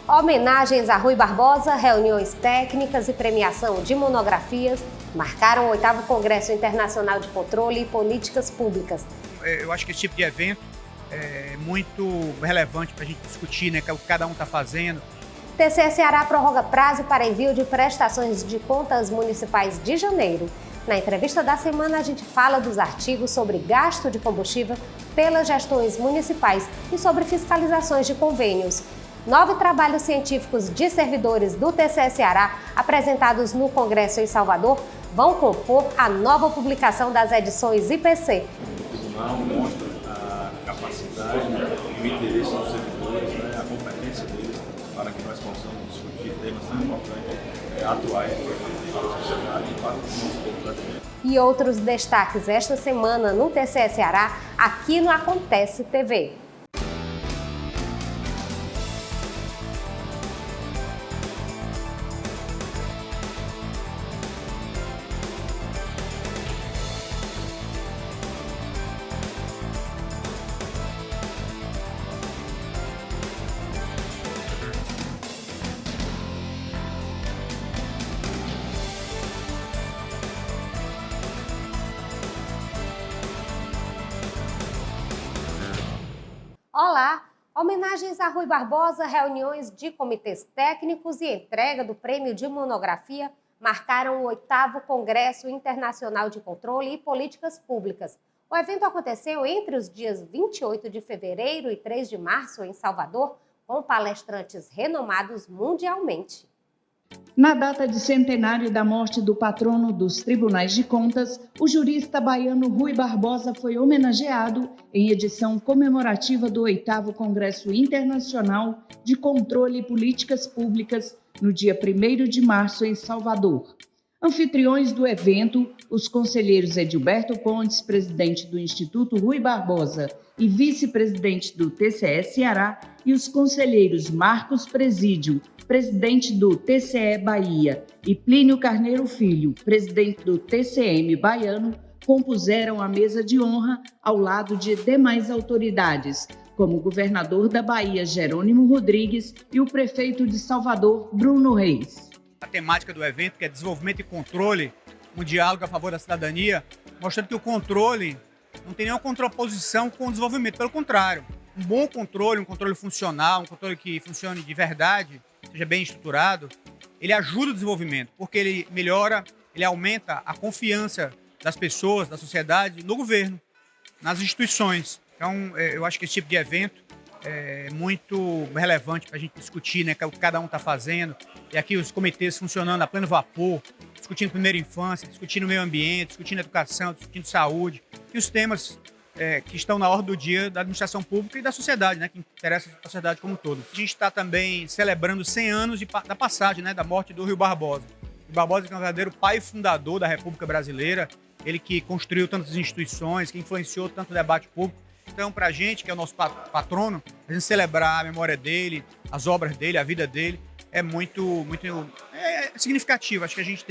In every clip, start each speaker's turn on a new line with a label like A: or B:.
A: Homenagens a Rui Barbosa, reuniões técnicas e premiação de monografias marcaram o 8º Congresso Internacional de Controle e Políticas Públicas.
B: Eu acho que esse tipo de evento é muito relevante para a gente discutir, né, o que cada um está fazendo.
A: TCE Ceará prorroga prazo para envio de prestações de contas municipais de janeiro. Na entrevista da semana, a gente fala dos artigos sobre gasto de combustível pelas gestões municipais e sobre fiscalizações de convênios. 9 trabalhos científicos de servidores do TCE Ceará, apresentados no Congresso em Salvador, vão compor a nova publicação das edições IPC.
C: O tribunal mostra a capacidade e o interesse dos servidores, a competência deles, para que nós possamos discutir temas tão importantes, atuais para a sociedade e para o nosso povo brasileiro.
A: E outros destaques esta semana no TCE Ceará, aqui no Acontece TV. Olá! Homenagens a Rui Barbosa, reuniões de comitês técnicos e entrega do prêmio de monografia marcaram o 8º Congresso Internacional de Controle e Políticas Públicas. O evento aconteceu entre os dias 28 de fevereiro e 3 de março em Salvador, com palestrantes renomados mundialmente.
D: Na data de centenário da morte do patrono dos Tribunais de Contas, o jurista baiano Rui Barbosa foi homenageado em edição comemorativa do 8º Congresso Internacional de Controle e Políticas Públicas, no dia 1º de março, em Salvador. Anfitriões do evento, os conselheiros Edilberto Pontes, presidente do Instituto Rui Barbosa e vice-presidente do TCE Ceará, e os conselheiros Marcos Presídio, presidente do TCE Bahia, e Plínio Carneiro Filho, presidente do TCM baiano, compuseram a mesa de honra ao lado de demais autoridades, como o governador da Bahia, Jerônimo Rodrigues, e o prefeito de Salvador, Bruno Reis.
B: A temática do evento, que é desenvolvimento e controle, um diálogo a favor da cidadania, mostrando que o controle não tem nenhuma contraposição com o desenvolvimento, pelo contrário. Um bom controle, um controle funcional, um controle que funcione de verdade, seja bem estruturado, ele ajuda o desenvolvimento, porque ele melhora, ele aumenta a confiança das pessoas, da sociedade, no governo, nas instituições. Então, eu acho que esse tipo de evento é muito relevante para a gente discutir, né, o que cada um está fazendo. E aqui os comitês funcionando a pleno vapor, discutindo primeira infância, discutindo meio ambiente, discutindo educação, discutindo saúde e os temas que estão na ordem do dia da administração pública e da sociedade, né, que interessa a sociedade como um todo. A gente está também celebrando 100 anos da passagem, né, da morte do Rui Barbosa. O Barbosa é um verdadeiro pai fundador da República Brasileira, ele que construiu tantas instituições, que influenciou tanto o debate público. Então, para a gente, que é o nosso patrono, a gente celebrar a memória dele, as obras dele, a vida dele, é muito significativo. Acho que a gente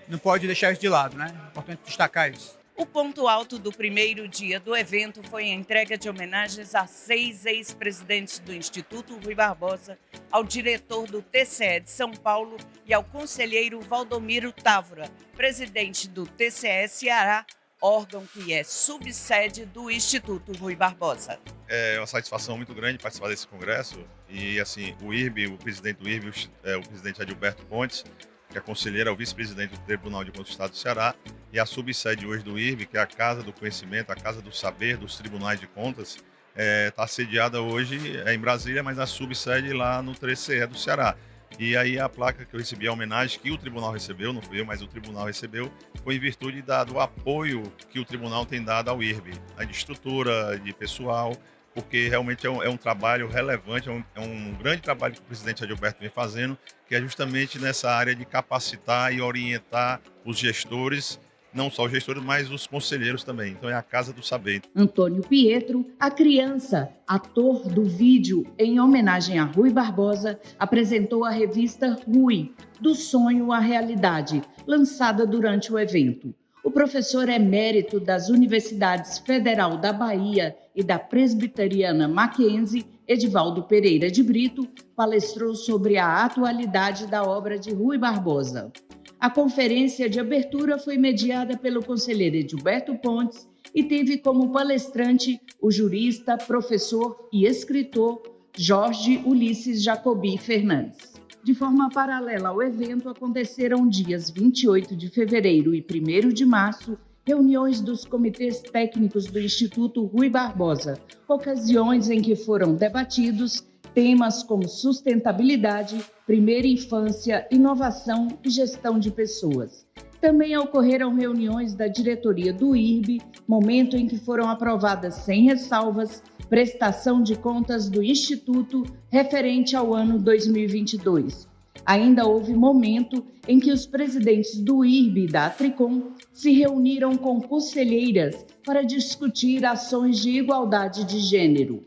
B: não pode deixar isso de lado, né? É importante destacar isso.
E: O ponto alto do primeiro dia do evento foi a entrega de homenagens a 6 ex-presidentes do Instituto Rui Barbosa, ao diretor do TCE de São Paulo e ao conselheiro Valdomiro Távora, presidente do TCE Ceará, órgão que é subsede do Instituto Rui Barbosa.
C: É uma satisfação muito grande participar desse congresso e, assim, o IRB, o presidente do IRB, o presidente Edilberto Pontes, que é conselheiro, é o vice-presidente do Tribunal de Contas do Estado do Ceará, e a subsede hoje do IRB, que é a Casa do Conhecimento, a Casa do Saber dos Tribunais de Contas, está sediada hoje em Brasília, mas a subsede lá no TCE do Ceará. E aí a placa que eu recebi, a homenagem que o tribunal recebeu, não fui eu, mas o tribunal recebeu, foi em virtude do apoio que o tribunal tem dado ao IRB, de estrutura, de pessoal, porque realmente é um trabalho relevante, é um grande trabalho que o presidente Edilberto vem fazendo, que é justamente nessa área de capacitar e orientar os gestores, não só os gestores, mas os conselheiros também. Então é a Casa do Saber.
D: Antônio Pietro, a criança, ator do vídeo em homenagem a Rui Barbosa, apresentou a revista Rui, do sonho à realidade, lançada durante o evento. O professor emérito das Universidades Federal da Bahia e da Presbiteriana Mackenzie, Edivaldo Pereira de Brito, palestrou sobre a atualidade da obra de Rui Barbosa. A conferência de abertura foi mediada pelo conselheiro Edilberto Pontes e teve como palestrante o jurista, professor e escritor Jorge Ulisses Jacobi Fernandes. De forma paralela ao evento, aconteceram dias 28 de fevereiro e 1º de março reuniões dos comitês técnicos do Instituto Rui Barbosa, ocasiões em que foram debatidos temas como sustentabilidade, primeira infância, inovação e gestão de pessoas. Também ocorreram reuniões da diretoria do IRB, momento em que foram aprovadas sem ressalvas prestação de contas do Instituto referente ao ano 2022. Ainda houve momento em que os presidentes do IRB e da Tricom se reuniram com conselheiras para discutir ações de igualdade de gênero.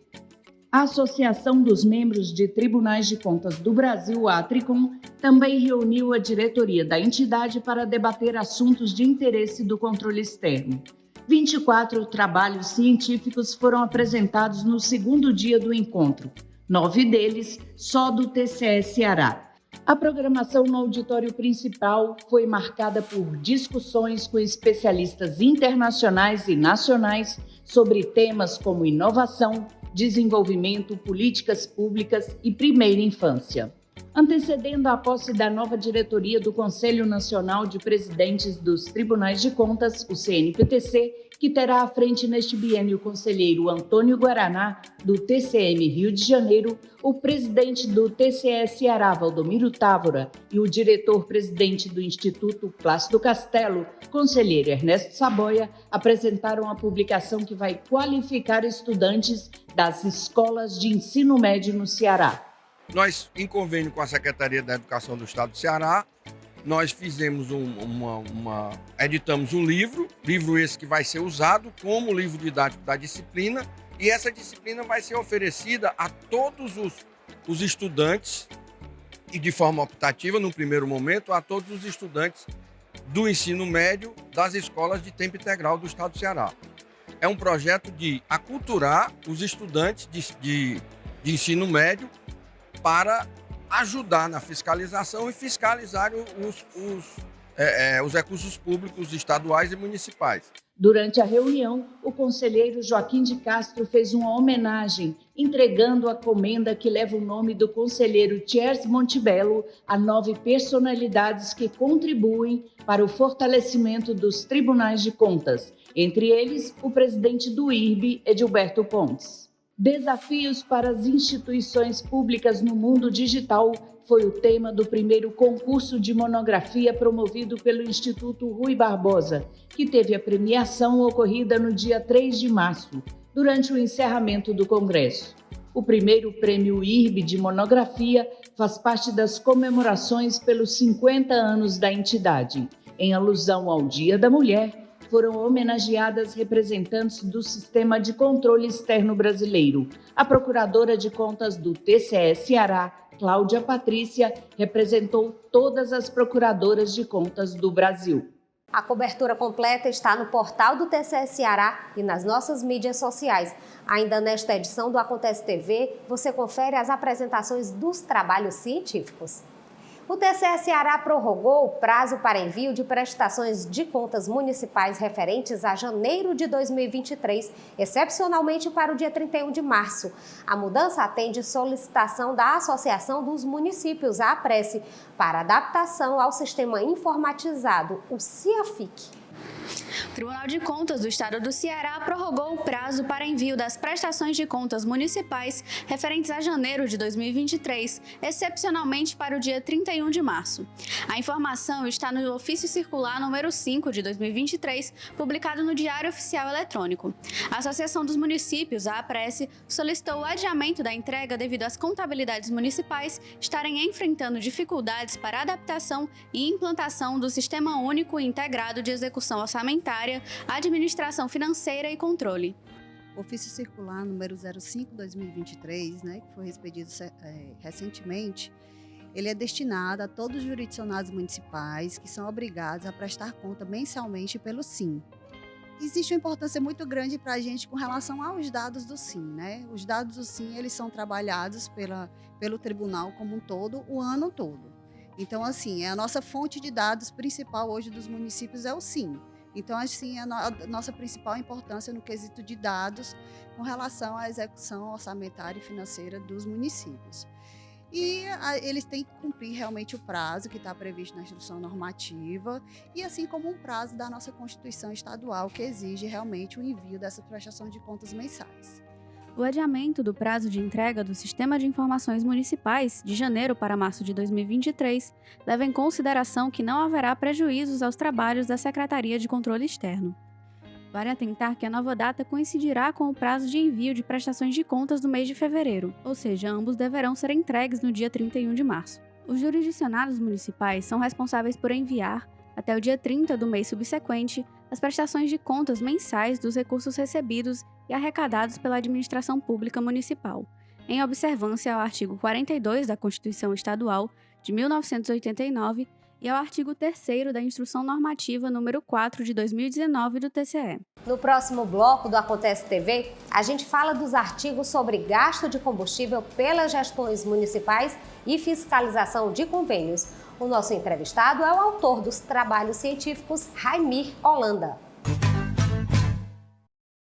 D: A Associação dos Membros de Tribunais de Contas do Brasil, a Tricom, também reuniu a diretoria da entidade para debater assuntos de interesse do controle externo. 24 trabalhos científicos foram apresentados no segundo dia do encontro, 9 deles só do TCE Ceará. A programação no auditório principal foi marcada por discussões com especialistas internacionais e nacionais sobre temas como inovação, desenvolvimento, políticas públicas e primeira infância. Antecedendo a posse da nova diretoria do Conselho Nacional de Presidentes dos Tribunais de Contas, o CNPTC, que terá à frente neste biênio o conselheiro Antônio Guaraná, do TCM Rio de Janeiro, o presidente do TCE Ceará, Valdomiro Távora, e o diretor-presidente do Instituto Plácido Castelo, conselheiro Ernesto Saboia, apresentaram a publicação que vai qualificar estudantes das escolas de ensino médio no Ceará.
F: Nós, em convênio com a Secretaria da Educação do Estado do Ceará, nós fizemos editamos um livro esse que vai ser usado como livro didático da disciplina, e essa disciplina vai ser oferecida a todos os estudantes, e de forma optativa, no primeiro momento, a todos os estudantes do ensino médio das escolas de tempo integral do Estado do Ceará. É um projeto de aculturar os estudantes de ensino médio para ajudar na fiscalização e fiscalizar os recursos públicos estaduais e municipais.
D: Durante a reunião, o conselheiro Joaquim de Castro fez uma homenagem, entregando a comenda que leva o nome do conselheiro Thiers Montebello a 9 personalidades que contribuem para o fortalecimento dos tribunais de contas, entre eles o presidente do IRB, Edilberto Pontes. Desafios para as instituições públicas no mundo digital foi o tema do primeiro concurso de monografia promovido pelo Instituto Rui Barbosa, que teve a premiação ocorrida no dia 3 de março, durante o encerramento do Congresso. O primeiro prêmio IRB de monografia faz parte das comemorações pelos 50 anos da entidade. Em alusão ao Dia da Mulher, foram homenageadas representantes do Sistema de Controle Externo Brasileiro. A Procuradora de Contas do TCE Ceará, Cláudia Patrícia, representou todas as Procuradoras de Contas do Brasil.
A: A cobertura completa está no portal do TCE Ceará e nas nossas mídias sociais. Ainda nesta edição do Acontece TV, você confere as apresentações dos trabalhos científicos. O TCE Ceará prorrogou o prazo para envio de prestações de contas municipais referentes a janeiro de 2023, excepcionalmente para o dia 31 de março. A mudança atende solicitação da Associação dos Municípios, a APRESE, para adaptação ao sistema informatizado, o CIAFIC.
G: O Tribunal de Contas do Estado do Ceará prorrogou o prazo para envio das prestações de contas municipais referentes a janeiro de 2023, excepcionalmente para o dia 31 de março. A informação está no Ofício Circular número 5 de 2023, publicado no Diário Oficial Eletrônico. A Associação dos Municípios, a APRESE, solicitou o adiamento da entrega devido às contabilidades municipais estarem enfrentando dificuldades para adaptação e implantação do Sistema Único e Integrado de Execução Orçamentária, Administração Financeira e Controle.
H: O Ofício Circular número 05/2023, que foi expedido recentemente, ele é destinado a todos os jurisdicionados municipais que são obrigados a prestar conta mensalmente pelo SIM. Existe uma importância muito grande para a gente com relação aos dados do SIM, né? Os dados do SIM, eles são trabalhados pelo tribunal como um todo, o ano todo. Então, assim, a nossa fonte de dados principal hoje dos municípios é o SIM. Então, assim, a nossa principal importância no quesito de dados com relação à execução orçamentária e financeira dos municípios. E eles têm que cumprir realmente o prazo que está previsto na instrução normativa e assim como um prazo da nossa Constituição Estadual que exige realmente o envio dessa prestação de contas mensais.
G: O adiamento do prazo de entrega do Sistema de Informações Municipais, de janeiro para março de 2023, leva em consideração que não haverá prejuízos aos trabalhos da Secretaria de Controle Externo. Vale atentar que a nova data coincidirá com o prazo de envio de prestações de contas do mês de fevereiro, ou seja, ambos deverão ser entregues no dia 31 de março. Os jurisdicionados municipais são responsáveis por enviar, até o dia 30 do mês subsequente, as prestações de contas mensais dos recursos recebidos e arrecadados pela administração pública municipal, em observância ao artigo 42 da Constituição Estadual de 1989 e ao artigo 3º da Instrução Normativa número 4 de 2019 do TCE.
A: No próximo bloco do Acontece TV, a gente fala dos artigos sobre gasto de combustível pelas gestões municipais e fiscalização de convênios. O nosso entrevistado é o autor dos trabalhos científicos, Raimir Holanda.